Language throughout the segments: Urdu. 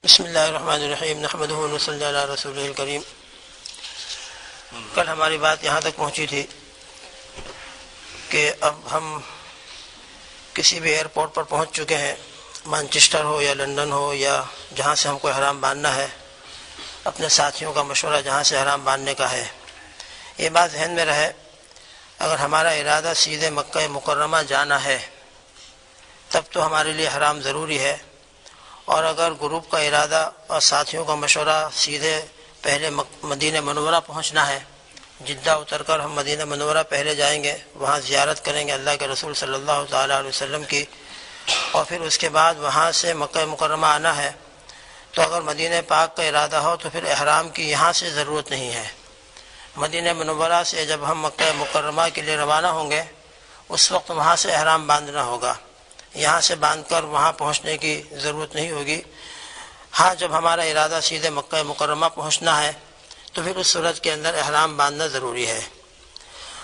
بسم اللہ الرحمن الرحیم نحمدہ و نصلی علی رسولہ الکریم۔ کل ہماری بات یہاں تک پہنچی تھی کہ اب ہم کسی بھی ایئرپورٹ پر پہنچ چکے ہیں، مانچسٹر ہو یا لندن ہو یا جہاں سے ہم کو احرام باندھنا ہے، اپنے ساتھیوں کا مشورہ جہاں سے احرام باندھنے کا ہے۔ یہ بات ذہن میں رہے، اگر ہمارا ارادہ سیدھے مکہ مکرمہ جانا ہے تب تو ہمارے لیے احرام ضروری ہے، اور اگر گروپ کا ارادہ اور ساتھیوں کا مشورہ سیدھے پہلے مدینہ منورہ پہنچنا ہے، جدہ اتر کر ہم مدینہ منورہ پہلے جائیں گے، وہاں زیارت کریں گے اللہ کے رسول صلی اللہ تعالیٰ علیہ وسلم کی، اور پھر اس کے بعد وہاں سے مکہ مکرمہ آنا ہے، تو اگر مدینہ پاک کا ارادہ ہو تو پھر احرام کی یہاں سے ضرورت نہیں ہے۔ مدینہ منورہ سے جب ہم مکہ مکرمہ کے لیے روانہ ہوں گے اس وقت وہاں سے احرام باندھنا ہوگا، یہاں سے باندھ کر وہاں پہنچنے کی ضرورت نہیں ہوگی۔ ہاں، جب ہمارا ارادہ سیدھے مکہ مکرمہ پہنچنا ہے تو پھر اس صورت کے اندر احرام باندھنا ضروری ہے۔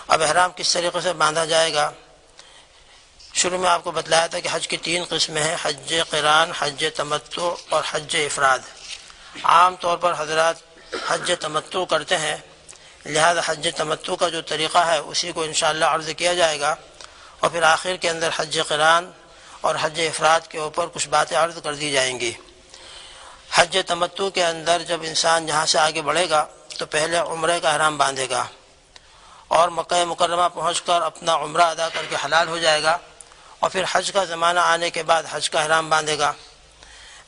اب احرام کس طریقے سے باندھا جائے گا؟ شروع میں آپ کو بتلایا تھا کہ حج کی 3 قسمیں ہیں، حج قران، حج تمتع اور حج افراد۔ عام طور پر حضرات حج تمتع کرتے ہیں، لہذا حج تمتع کا جو طریقہ ہے اسی کو انشاءاللہ عرض کیا جائے گا، اور پھر آخر کے اندر حج قران اور حج افراد کے اوپر کچھ باتیں عرض کر دی جائیں گی۔ حج تمتع کے اندر جب انسان یہاں سے آگے بڑھے گا تو پہلے عمرے کا احرام باندھے گا، اور مکہ مکرمہ پہنچ کر اپنا عمرہ ادا کر کے حلال ہو جائے گا، اور پھر حج کا زمانہ آنے کے بعد حج کا احرام باندھے گا۔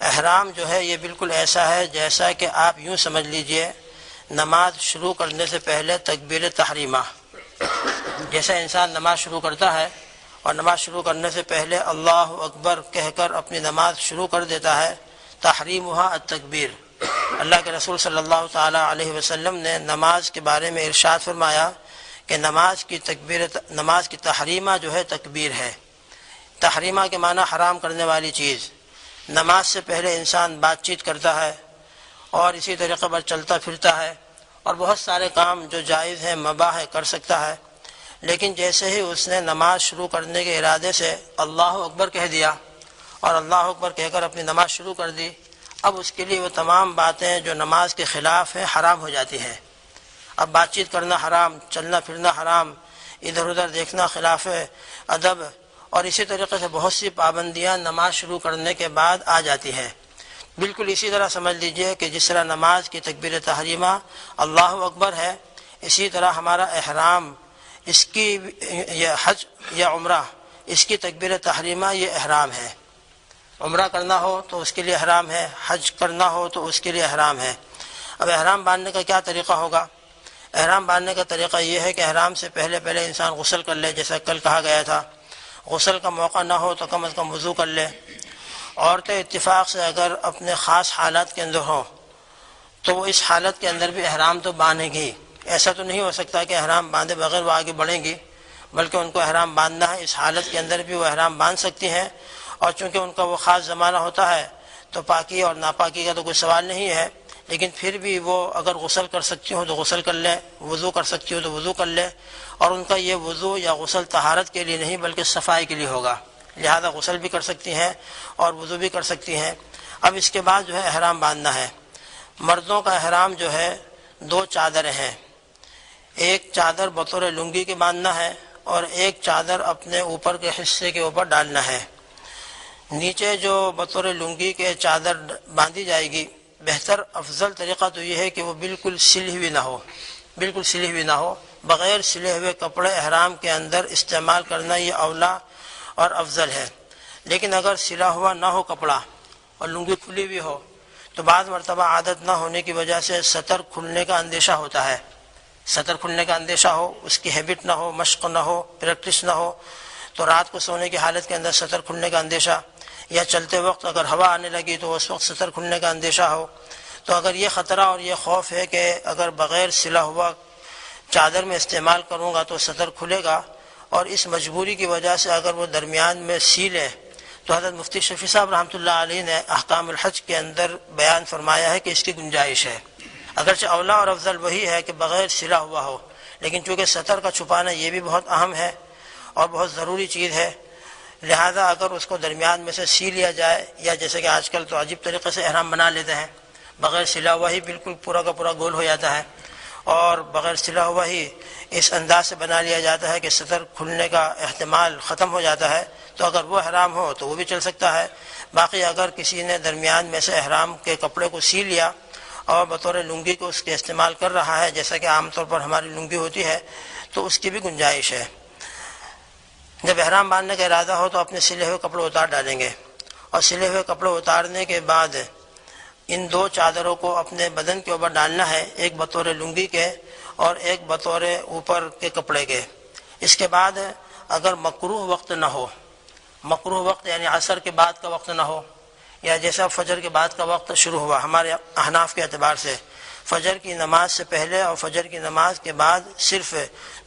احرام جو ہے یہ بالکل ایسا ہے جیسا کہ آپ یوں سمجھ لیجئے نماز شروع کرنے سے پہلے تکبیر تحریمہ، جیسا انسان نماز شروع کرتا ہے اور نماز شروع کرنے سے پہلے اللہ اکبر کہہ کر اپنی نماز شروع کر دیتا ہے، تحریمها التکبیر۔ اللہ کے رسول صلی اللہ تعالیٰ علیہ وسلم نے نماز کے بارے میں ارشاد فرمایا کہ نماز کی تحریمہ جو ہے تکبیر ہے۔ تحریمہ کے معنی حرام کرنے والی چیز۔ نماز سے پہلے انسان بات چیت کرتا ہے اور اسی طریقے پر چلتا پھرتا ہے اور بہت سارے کام جو جائز ہیں مباح ہے کر سکتا ہے، لیکن جیسے ہی اس نے نماز شروع کرنے کے ارادے سے اللہ اکبر کہہ دیا اور اللہ اکبر کہہ کر اپنی نماز شروع کر دی، اب اس کے لیے وہ تمام باتیں جو نماز کے خلاف ہیں حرام ہو جاتی ہیں۔ اب بات چیت کرنا حرام، چلنا پھرنا حرام، ادھر ادھر دیکھنا خلاف ادب، اور اسی طریقے سے بہت سی پابندیاں نماز شروع کرنے کے بعد آ جاتی ہیں۔ بالکل اسی طرح سمجھ لیجئے کہ جس طرح نماز کی تکبیر تحریمہ اللہ اکبر ہے، اسی طرح ہمارا احرام، اس کی یہ حج یا عمرہ، اس کی تکبیر تحریمہ یہ احرام ہے۔ عمرہ کرنا ہو تو اس کے لیے احرام ہے، حج کرنا ہو تو اس کے لیے احرام ہے۔ اب احرام باندھنے کا کیا طریقہ ہوگا؟ احرام باندھنے کا طریقہ یہ ہے کہ احرام سے پہلے انسان غسل کر لے، جیسا کل کہا گیا تھا۔ غسل کا موقع نہ ہو تو کم از کم وضو کر لے۔ عورتیں اتفاق سے اگر اپنے خاص حالات کے اندر ہوں تو وہ اس حالت کے اندر بھی احرام تو باندھیں گی۔ ایسا تو نہیں ہو سکتا کہ احرام باندھے بغیر وہ آگے بڑھیں گی، بلکہ ان کو احرام باندھنا ہے، اس حالت کے اندر بھی وہ احرام باندھ سکتی ہیں، اور چونکہ ان کا وہ خاص زمانہ ہوتا ہے تو پاکی اور ناپاکی کا تو کوئی سوال نہیں ہے، لیکن پھر بھی وہ اگر غسل کر سکتی ہوں تو غسل کر لیں، وضو کر سکتی ہوں تو وضو کر لیں، اور ان کا یہ وضو یا غسل طہارت کے لیے نہیں بلکہ صفائی کے لیے ہوگا، لہذا غسل بھی کر سکتی ہیں اور وضو بھی کر سکتی ہیں۔ اب اس کے بعد جو ہے احرام باندھنا ہے۔ مردوں کا احرام جو ہے 2 چادریں ہیں، ایک چادر بطور لنگی کے باندھنا ہے اور ایک چادر اپنے اوپر کے حصے کے اوپر ڈالنا ہے۔ نیچے جو بطور لنگی کے چادر باندھی جائے گی، بہتر افضل طریقہ تو یہ ہے کہ وہ بالکل سلی ہوئی نہ ہو، بغیر سلے ہوئے کپڑے احرام کے اندر استعمال کرنا یہ اولا اور افضل ہے۔ لیکن اگر سلا ہوا نہ ہو کپڑا اور لنگی کھلی ہوئی ہو تو بعض مرتبہ عادت نہ ہونے کی وجہ سے سطر کھلنے کا اندیشہ ہوتا ہے، سطر کھلنے کا اندیشہ ہو، اس کی ہیبٹ نہ ہو، مشق نہ ہو، پریکٹس نہ ہو، تو رات کو سونے کی حالت کے اندر سطر کھلنے کا اندیشہ، یا چلتے وقت اگر ہوا آنے لگی تو اس وقت سطر کھلنے کا اندیشہ ہو، تو اگر یہ خطرہ اور یہ خوف ہے کہ اگر بغیر سلا ہوا چادر میں استعمال کروں گا تو سطر کھلے گا، اور اس مجبوری کی وجہ سے اگر وہ درمیان میں سیلے، تو حضرت مفتی شفیع صاحب رحمۃ اللہ علیہ نے احکام الحج کے اندر بیان فرمایا ہے کہ اس کی گنجائش ہے۔ اگرچہ اولا اور افضل وہی ہے کہ بغیر سلا ہوا ہو، لیکن چونکہ سطر کا چھپانا یہ بھی بہت اہم ہے اور بہت ضروری چیز ہے، لہذا اگر اس کو درمیان میں سے سی لیا جائے، یا جیسے کہ آج کل تو عجیب طریقے سے احرام بنا لیتے ہیں، بغیر سلا ہوا ہی بالکل پورا کا پورا گول ہو جاتا ہے، اور بغیر سلا ہوا ہی اس انداز سے بنا لیا جاتا ہے کہ سطر کھلنے کا احتمال ختم ہو جاتا ہے، تو اگر وہ احرام ہو تو وہ بھی چل سکتا ہے۔ باقی اگر کسی نے درمیان میں سے احرام کے کپڑے کو سی لیا اور بطور لنگی کو اس کے استعمال کر رہا ہے، جیسا کہ عام طور پر ہماری لنگی ہوتی ہے، تو اس کی بھی گنجائش ہے۔ جب احرام باندھنے کا ارادہ ہو تو اپنے سلے ہوئے کپڑے اتار ڈالیں گے، اور سلے ہوئے کپڑے اتارنے کے بعد ان دو چادروں کو اپنے بدن کے اوپر ڈالنا ہے، ایک بطور لنگی کے اور ایک بطور اوپر کے کپڑے کے۔ اس کے بعد اگر مکروہ وقت نہ ہو، مکروہ وقت یعنی عصر کے بعد کا وقت نہ ہو، یا جیسا فجر کے بعد کا وقت شروع ہوا ہمارے احناف کے اعتبار سے، فجر کی نماز سے پہلے اور فجر کی نماز کے بعد صرف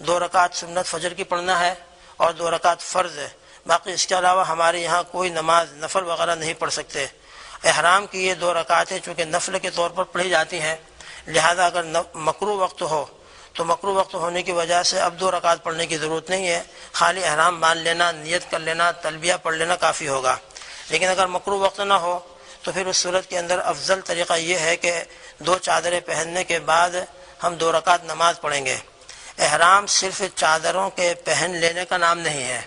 2 رکعت سنت فجر کی پڑھنا ہے اور 2 رکعت فرض ہے، باقی اس کے علاوہ ہمارے یہاں کوئی نماز نفل وغیرہ نہیں پڑھ سکتے۔ احرام کی یہ 2 رکعتیں چونکہ نفل کے طور پر پڑھی جاتی ہیں، لہذا اگر مکروہ وقت ہو تو مکروہ وقت ہونے کی وجہ سے اب 2 رکعت پڑھنے کی ضرورت نہیں ہے، خالی احرام باندھ لینا، نیت کر لینا، تلبیہ پڑھ لینا کافی ہوگا۔ لیکن اگر مکروہ وقت نہ ہو تو پھر اس صورت کے اندر افضل طریقہ یہ ہے کہ 2 چادریں پہننے کے بعد ہم 2 رکعت نماز پڑھیں گے۔ احرام صرف چادروں کے پہن لینے کا نام نہیں ہے،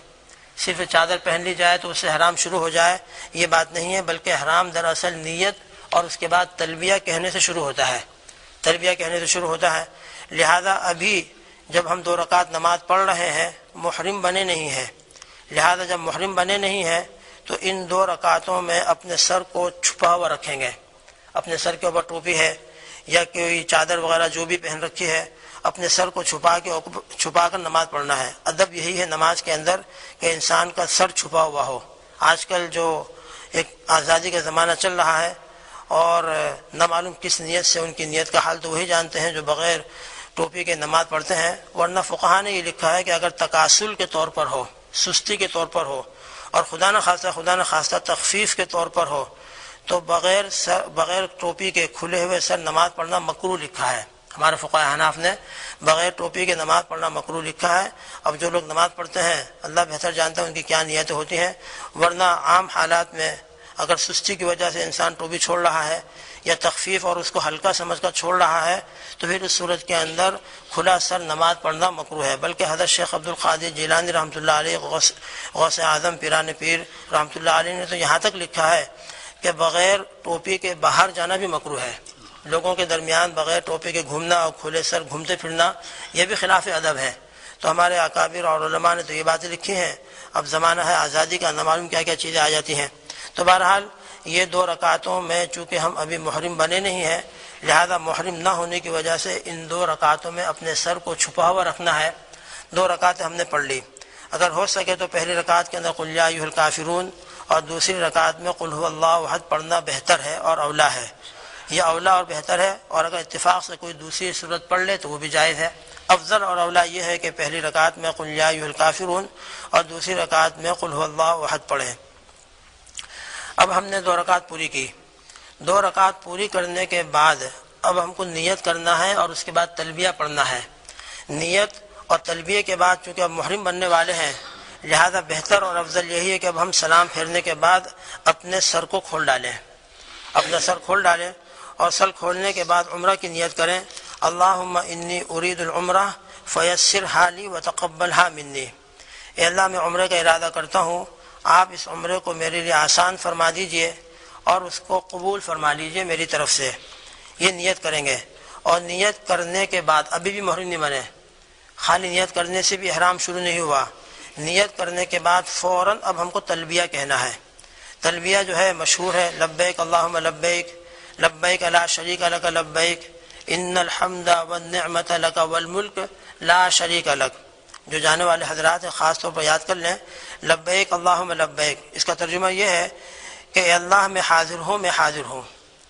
صرف چادر پہن لی جائے تو اس سے احرام شروع ہو جائے، یہ بات نہیں ہے، بلکہ احرام دراصل نیت اور اس کے بعد تلبیہ کہنے سے شروع ہوتا ہے، تلبیہ کہنے سے شروع ہوتا ہے۔ لہذا ابھی جب ہم 2 رکعت نماز پڑھ رہے ہیں محرم بنے نہیں ہیں، لہذا جب محرم بنے نہیں ہیں تو ان 2 رکعتوں میں اپنے سر کو چھپا ہوا رکھیں گے، اپنے سر کے اوپر ٹوپی ہے یا کوئی چادر وغیرہ جو بھی پہن رکھی ہے، اپنے سر کو چھپا کر نماز پڑھنا ہے۔ ادب یہی ہے نماز کے اندر کہ انسان کا سر چھپا ہوا ہو۔ آج کل جو ایک آزادی کا زمانہ چل رہا ہے اور نہ معلوم کس نیت سے، ان کی نیت کا حال تو وہی جانتے ہیں جو بغیر ٹوپی کے نماز پڑھتے ہیں، ورنہ فقہا نے یہ لکھا ہے کہ اگر تکاسل کے طور پر ہو، سستی کے طور پر ہو، اور خدا نہ خواستہ تخفیف کے طور پر ہو، تو بغیر ٹوپی کے کھلے ہوئے سر نماز پڑھنا مکروہ لکھا ہے۔ ہمارے فقہاء احناف نے بغیر ٹوپی کے نماز پڑھنا مکروہ لکھا ہے۔ اب جو لوگ نماز پڑھتے ہیں اللہ بہتر جانتا ہے ان کی کیا نیتیں ہوتی ہیں، ورنہ عام حالات میں اگر سستی کی وجہ سے انسان ٹوپی چھوڑ رہا ہے یا تخفیف اور اس کو ہلکا سمجھ کر چھوڑ رہا ہے تو پھر اس صورت کے اندر کھلا سر نماز پڑھنا مکروہ ہے۔ بلکہ حضرت شیخ عبد القادر جیلانی رحمۃ اللہ علیہ، غوث اعظم پیران پیر رحمۃ اللہ علیہ نے تو یہاں تک لکھا ہے کہ بغیر ٹوپی کے باہر جانا بھی مکروہ ہے۔ لوگوں کے درمیان بغیر ٹوپی کے گھومنا اور کھلے سر گھومتے پھرنا یہ بھی خلاف ادب ہے۔ تو ہمارے اکابر اور علماء نے تو یہ باتیں لکھی ہیں۔ اب زمانہ ہے آزادی کا، نہ معلوم کیا کیا چیزیں آ جاتی ہیں۔ تو بہرحال یہ 2 رکعتوں میں چونکہ ہم ابھی محرم بنے نہیں ہیں، لہذا محرم نہ ہونے کی وجہ سے ان 2 رکعتوں میں اپنے سر کو چھپا ہوا رکھنا ہے۔ 2 رکعتیں ہم نے پڑھ لی، اگر ہو سکے تو پہلی رکعت کے اندر قل یا ایھا الکافرون اور دوسری رکعت میں قل ھو اللہ احد پڑھنا بہتر ہے اور اولیٰ ہے، یہ اولیٰ اور بہتر ہے، اور اگر اتفاق سے کوئی دوسری صورت پڑھ لے تو وہ بھی جائز ہے۔ افضل اور اولیٰ یہ ہے کہ پہلی رکعت میں قل یا ایھا الکافرون اور دوسری رکعت میں قل ھو اللہ احد پڑھیں۔ اب ہم نے 2 رکعت پوری کی، 2 رکعت پوری کرنے کے بعد اب ہم کو نیت کرنا ہے اور اس کے بعد تلبیہ پڑھنا ہے۔ نیت اور تلبیہ کے بعد چونکہ اب محرم بننے والے ہیں، لہذا بہتر اور افضل یہی ہے کہ اب ہم سلام پھیرنے کے بعد اپنے سر کو کھول ڈالیں، اپنا سر کھول ڈالیں، اور سر کھولنے کے بعد عمرہ کی نیت کریں۔ اللہم انی ارید العمرہ فیسرھا لی وتقبلھا منی، اے اللہ میں عمرے کا ارادہ کرتا ہوں، آپ اس عمرے کو میرے لیے آسان فرما دیجئے اور اس کو قبول فرما لیجئے میری طرف سے۔ یہ نیت کریں گے، اور نیت کرنے کے بعد ابھی بھی محرم نہیں بنے، خالی نیت کرنے سے بھی احرام شروع نہیں ہوا، نیت کرنے کے بعد فوراً اب ہم کو تلبیہ کہنا ہے۔ تلبیہ جو ہے مشہور ہے، لبیک اللہم لبیک لبیک لا شریک لک لبیک ان الحمد والنعمت لک والملک لا شریک لک۔ جو جانے والے حضرات ہیں خاص طور پر یاد کر لیں، لبیک اللہم لبیک، اس کا ترجمہ یہ ہے کہ اے اللہ میں حاضر ہوں، میں حاضر ہوں،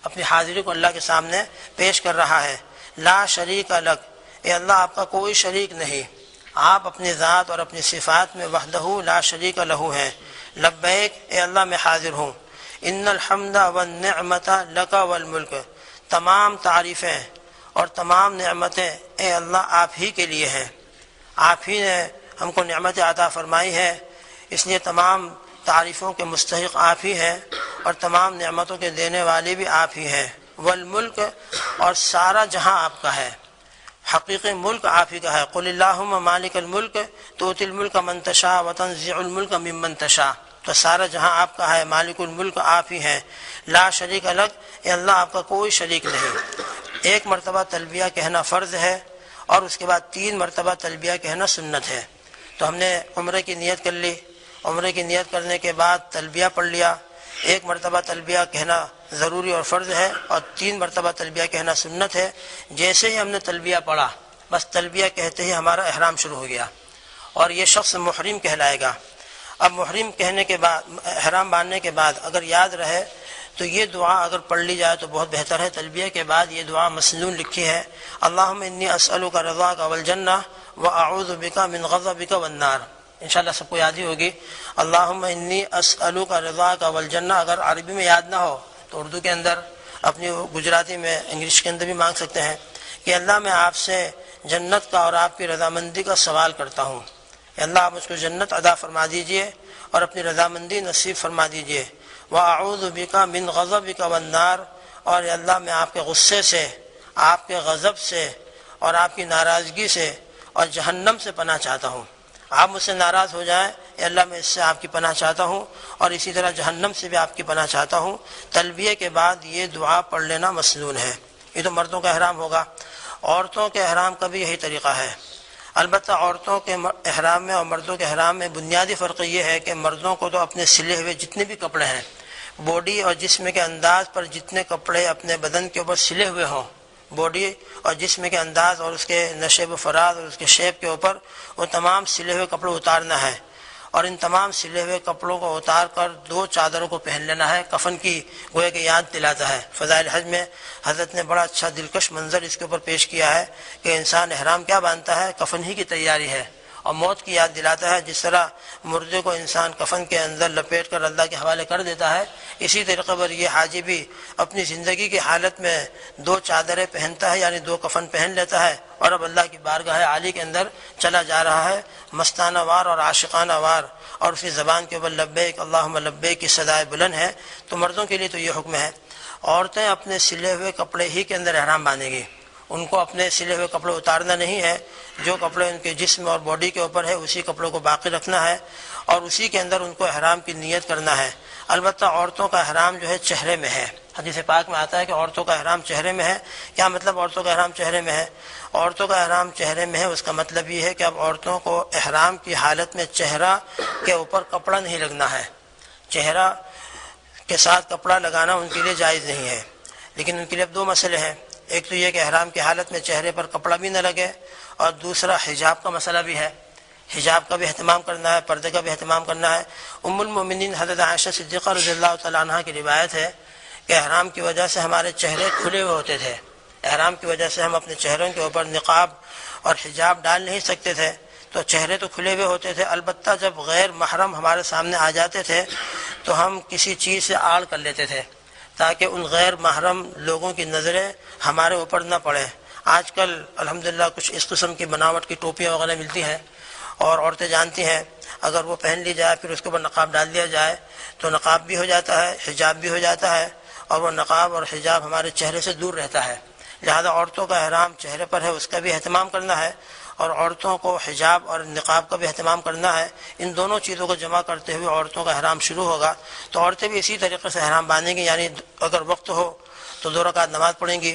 اپنی حاضری کو اللہ کے سامنے پیش کر رہا ہے۔ لا شریک لک، اے اللہ آپ کا کوئی شریک نہیں، آپ اپنی ذات اور اپنی صفات میں وحدہ لا شریک لہ ہیں۔ لبیک، اے اللہ میں حاضر ہوں۔ ان الحمد والنعمت لک والملک، تمام تعریفیں اور تمام نعمتیں اے اللہ آپ ہی کے لیے ہیں، آپ ہی نے ہم کو نعمت عطا فرمائی ہے، اس لیے تمام تعریفوں کے مستحق آپ ہی ہیں اور تمام نعمتوں کے دینے والے بھی آپ ہی ہیں۔ والملک، اور سارا جہاں آپ کا ہے، حقیقی ملک آپ ہی کا ہے۔ قل اللہم مالک الملک تؤتی الملک من تشاء وتنزع الملک ممن تشاء، تو سارا جہاں آپ کا ہے، مالک الملک آپ ہی ہیں۔ لا شریک لک، اے اللہ آپ کا کوئی شریک نہیں۔ ایک مرتبہ تلبیہ کہنا فرض ہے اور اس کے بعد 3 مرتبہ تلبیہ کہنا سنت ہے۔ تو ہم نے عمرے کی نیت کر لی، عمرے کی نیت کرنے کے بعد تلبیہ پڑھ لیا۔ ایک مرتبہ تلبیہ کہنا ضروری اور فرض ہے اور 3 مرتبہ تلبیہ کہنا سنت ہے۔ جیسے ہی ہم نے تلبیہ پڑھا، بس تلبیہ کہتے ہی ہمارا احرام شروع ہو گیا اور یہ شخص محرم کہلائے گا۔ اب محرم کہنے کے بعد، احرام باندھنے کے بعد اگر یاد رہے تو یہ دعا اگر پڑھ لی جائے تو بہت بہتر ہے۔ تلبیہ کے بعد یہ دعا مسنون لکھی ہے، اللہم انی اسألک رضاک والجنہ واعوذ بک من غضبک والنار۔ انشاءاللہ سب کو یاد ہی ہوگی، اللہم انی اسألک رضاک والجنہ۔ اگر عربی میں یاد نہ ہو تو اردو کے اندر، اپنی گجراتی میں، انگلش کے اندر بھی مانگ سکتے ہیں کہ اللہ میں آپ سے جنت کا اور آپ کی رضامندی کا سوال کرتا ہوں۔ اللہ آپ مجھ کو جنت عطا فرما دیجئے اور اپنی رضامندی نصیب فرما دیجئے۔ وَأَعُوذُ بِكَ مِنْ غَضَبِكَ وَالنَّارِ، اور اللہ میں آپ کے غصے سے، آپ کے غضب سے اور آپ کی ناراضگی سے اور جہنم سے پناہ چاہتا ہوں۔ آپ مجھ سے ناراض ہو جائیں، اے اللہ میں اس سے آپ کی پناہ چاہتا ہوں اور اسی طرح جہنم سے بھی آپ کی پناہ چاہتا ہوں۔ تلبیہ کے بعد یہ دعا پڑھ لینا مسنون ہے۔ یہ تو مردوں کا احرام ہوگا۔ عورتوں کے احرام کا بھی یہی طریقہ ہے۔ البتہ عورتوں کے احرام میں اور مردوں کے احرام میں بنیادی فرق یہ ہے کہ مردوں کو تو اپنے سلے ہوئے جتنے بھی کپڑے ہیں، باڈی اور جسم کے انداز پر جتنے کپڑے اپنے بدن کے اوپر سلے ہوئے ہوں، باڈی اور جسم کے انداز اور اس کے نشیب و فراز اور اس کے شیپ کے اوپر وہ تمام سلے ہوئے کپڑے اتارنا ہے اور ان تمام سلے ہوئے کپڑوں کو اتار کر 2 چادروں کو پہن لینا ہے۔ کفن کی گویا کہ یاد دلاتا ہے۔ فضائل حج میں حضرت نے بڑا اچھا دلکش منظر اس کے اوپر پیش کیا ہے کہ انسان احرام کیا باندھتا ہے، کفن ہی کی تیاری ہے اور موت کی یاد دلاتا ہے۔ جس طرح مردے کو انسان کفن کے اندر لپیٹ کر اللہ کے حوالے کر دیتا ہے، اسی طریقے پر یہ حاجی بھی اپنی زندگی کی حالت میں 2 چادریں پہنتا ہے، یعنی 2 کفن پہن لیتا ہے اور اب اللہ کی بارگاہ عالی کے اندر چلا جا رہا ہے، مستانہ وار اور عاشقانہ وار، اور اسی زبان کے اوپر لبیک اللہم لبیک کی صدائے بلند ہے۔ تو مردوں کے لیے تو یہ حکم ہے۔ عورتیں اپنے سلے ہوئے کپڑے ہی کے اندر احرام باندھیں گی، ان کو اپنے سلے ہوئے کپڑے اتارنا نہیں ہے۔ جو کپڑے ان کے جسم اور باڈی کے اوپر ہے اسی کپڑوں کو باقی رکھنا ہے اور اسی کے اندر ان کو احرام کی نیت کرنا ہے۔ البتہ عورتوں کا احرام جو ہے چہرے میں ہے۔ حدیث پاک میں آتا ہے کہ عورتوں کا احرام چہرے میں ہے۔ کیا مطلب عورتوں کا احرام چہرے میں ہے؟ عورتوں کا احرام چہرے میں ہے، اس کا مطلب یہ ہے کہ اب عورتوں کو احرام کی حالت میں چہرہ کے اوپر کپڑا نہیں لگنا ہے، چہرہ کے ساتھ کپڑا لگانا ان کے لیے جائز نہیں ہے۔ لیکن ان کے لیے اب 2 مسئلے ہیں، ایک تو یہ کہ احرام کی حالت میں چہرے پر کپڑا بھی نہ لگے، اور دوسرا حجاب کا مسئلہ بھی ہے، حجاب کا بھی اہتمام کرنا ہے، پردے کا بھی اہتمام کرنا ہے۔ ام المومنین حضرت عائشہ صدیقہ رضی اللہ تعالیٰ عنہ کی روایت ہے کہ احرام کی وجہ سے ہمارے چہرے کھلے ہوئے ہوتے تھے، احرام کی وجہ سے ہم اپنے چہروں کے اوپر نقاب اور حجاب ڈال نہیں سکتے تھے، تو چہرے تو کھلے ہوئے ہوتے تھے۔ البتہ جب غیر محرم ہمارے سامنے آ جاتے تھے تو ہم کسی چیز سے آڑ کر لیتے تھے تاکہ ان غیر محرم لوگوں کی نظریں ہمارے اوپر نہ پڑیں۔ آج کل الحمدللہ کچھ اس قسم کی بناوٹ کی ٹوپیاں وغیرہ ملتی ہیں اور عورتیں جانتی ہیں، اگر وہ پہن لی جائے پھر اس کے اوپر نقاب ڈال دیا جائے تو نقاب بھی ہو جاتا ہے، حجاب بھی ہو جاتا ہے، اور وہ نقاب اور حجاب ہمارے چہرے سے دور رہتا ہے۔ لہذا عورتوں کا احرام چہرے پر ہے، اس کا بھی اہتمام کرنا ہے، اور عورتوں کو حجاب اور نقاب کا بھی اہتمام کرنا ہے۔ ان دونوں چیزوں کو جمع کرتے ہوئے عورتوں کا احرام شروع ہوگا۔ تو عورتیں بھی اسی طریقے سے احرام باندھیں گی، یعنی اگر وقت ہو تو 2 رکعت نماز پڑھیں گی،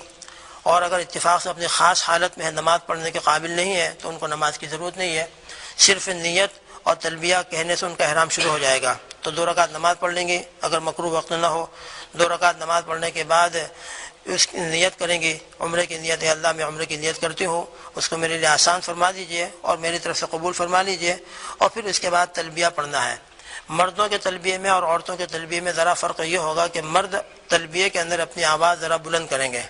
اور اگر اتفاق سے اپنی خاص حالت میں نماز پڑھنے کے قابل نہیں ہے تو ان کو نماز کی ضرورت نہیں ہے، صرف نیت اور تلبیہ کہنے سے ان کا احرام شروع ہو جائے گا۔ تو 2 رکعت نماز پڑھ لیں گے، اگر مکروہ وقت نہ ہو 2 رکعت نماز پڑھنے کے بعد اس کی نیت کریں گی، عمرے کی نیت ہے، اللہ میں عمرے کی نیت کرتی ہوں، اس کو میرے لیے آسان فرما دیجئے اور میری طرف سے قبول فرما لیجئے، اور پھر اس کے بعد تلبیہ پڑھنا ہے۔ مردوں کے تلبیہ میں اور عورتوں کے تلبیہ میں ذرا فرق یہ ہوگا کہ مرد تلبیہ کے اندر اپنی آواز ذرا بلند کریں گے،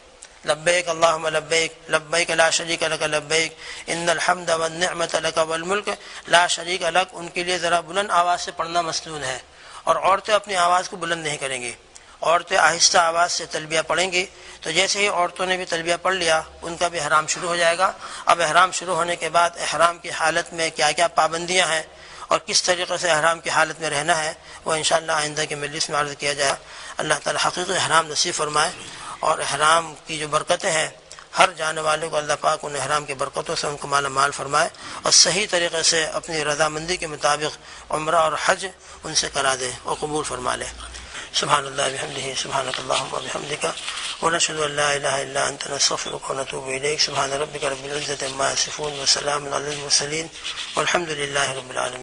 لبیک اللہم لبیک لبیک لا شریک لک لبیک ان الحمد والنعمت لک والملک لا شریک لک، ان کے لیے ذرا بلند آواز سے پڑھنا مسنون ہے، اور عورتیں اپنی آواز کو بلند نہیں کریں گی، عورتیں آہستہ آواز سے تلبیہ پڑھیں گی۔ تو جیسے ہی عورتوں نے بھی تلبیہ پڑھ لیا ان کا بھی احرام شروع ہو جائے گا۔ اب احرام شروع ہونے کے بعد احرام کی حالت میں کیا کیا پابندیاں ہیں اور کس طریقے سے احرام کی حالت میں رہنا ہے وہ انشاءاللہ آئندہ کے مجلس میں عرض کیا جائے۔ اللہ تعالی حقیقی احرام نصیب فرمائے، اور احرام کی جو برکتیں ہیں ہر جانے والے کو اللہ پاک ان احرام کی برکتوں سے ان کو مالا مال فرمائے، اور صحیح طریقے سے اپنی رضامندی کے مطابق عمرہ اور حج ان سے کرا دے اور قبول فرما لے۔ سبحان اللہ بحمدہ، سبحانک اللہم وبحمدک، ونشہد ان لا الہ الا انت، نستغفرک ونتوب الیک۔ سبحان ربک رب العزۃ عما یصفون، وسلام علی المرسلین، والحمد للہ رب العالمین۔